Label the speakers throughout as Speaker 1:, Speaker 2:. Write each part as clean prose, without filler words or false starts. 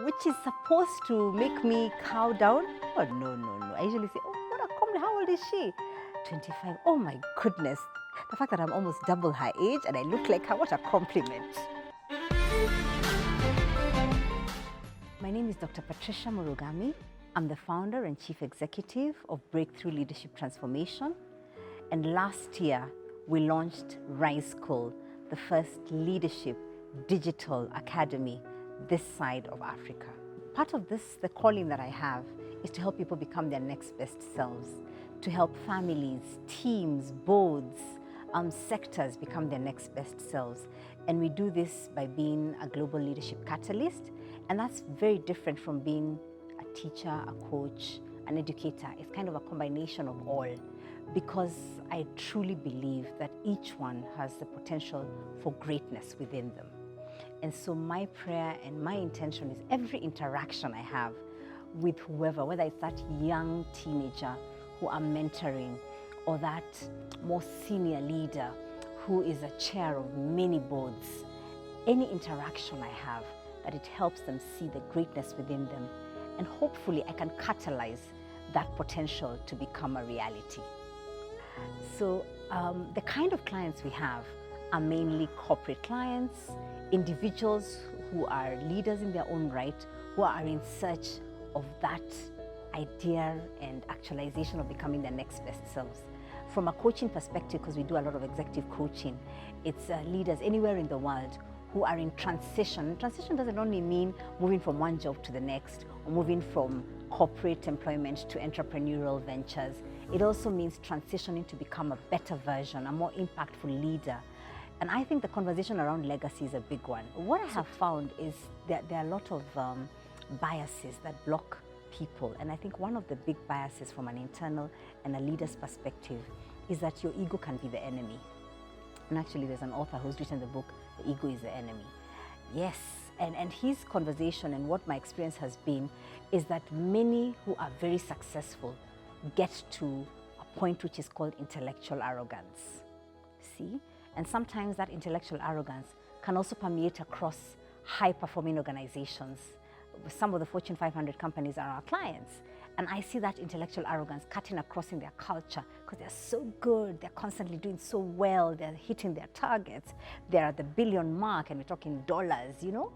Speaker 1: which is supposed to make me cow down. Oh, no, no, no. I usually say, oh, what a compliment. How old is she? 25. Oh, my goodness. The fact that I'm almost double her age and I look like her, what a compliment. My name is Dr. Patricia Murugami. I'm the founder and chief executive of Breakthrough Leadership Transformation. And last year, we launched Rise School, the first leadership digital academy this side of Africa. Part of this, the calling that I have, is to help people become their next best selves, to help families, teams, boards, sectors become their next best selves. And we do this by being a global leadership catalyst. And that's very different from being a teacher, a coach, an educator. It's kind of a combination of all, because I truly believe that each one has the potential for greatness within them. And so my prayer and my intention is every interaction I have with whoever, whether it's that young teenager who I'm mentoring or that more senior leader who is a chair of many boards, any interaction I have, that it helps them see the greatness within them. And hopefully I can catalyze that potential to become a reality. So the kind of clients we have are mainly corporate clients, individuals who are leaders in their own right, who are in search of that idea and actualization of becoming their next best selves. From a coaching perspective, because we do a lot of executive coaching, it's leaders anywhere in the world who are in transition. Transition doesn't only mean moving from one job to the next or moving from corporate employment to entrepreneurial ventures. It also means transitioning to become a better version, a more impactful leader. And I think the conversation around legacy is a big one. What I have found is that there are a lot of biases that block people. And I think one of the big biases from an internal and a leader's perspective is that your ego can be the enemy. And actually there's an author who's written the book, The Ego is the Enemy. Yes, and his conversation and what my experience has been is that many who are very successful get to a point which is called intellectual arrogance. See? And sometimes that intellectual arrogance can also permeate across high-performing organizations. Some of the Fortune 500 companies are our clients. And I see that intellectual arrogance cutting across in their culture because they're so good, they're constantly doing so well, they're hitting their targets, they're at the billion mark, and we're talking dollars, you know?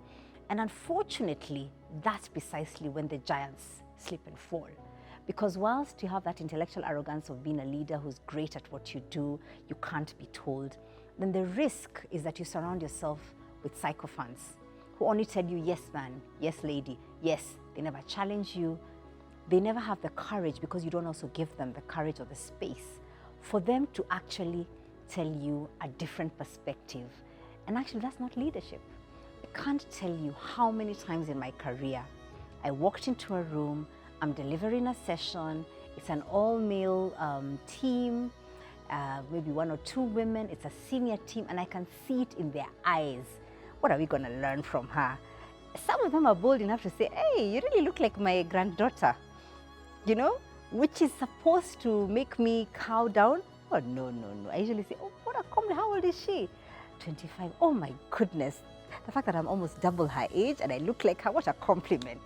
Speaker 1: And unfortunately, that's precisely when the giants slip and fall. Because whilst you have that intellectual arrogance of being a leader who's great at what you do, you can't be told, then the risk is that you surround yourself with sycophants who only tell you, yes man, yes lady, yes. They never challenge you. They never have the courage, because you don't also give them the courage or the space for them to actually tell you a different perspective. And actually that's not leadership. I can't tell you how many times in my career I walked into a room, I'm delivering a session, it's an all-male team, maybe one or two women, it's a senior team, and I can see it in their eyes. What are we going to learn from her? Some of them are bold enough to say, hey, you really look like my granddaughter, you know, which is supposed to make me cow down. Oh, no, no, no. I usually say, oh, what a compliment. How old is she? 25. Oh, my goodness. The fact that I'm almost double her age and I look like her, what a compliment.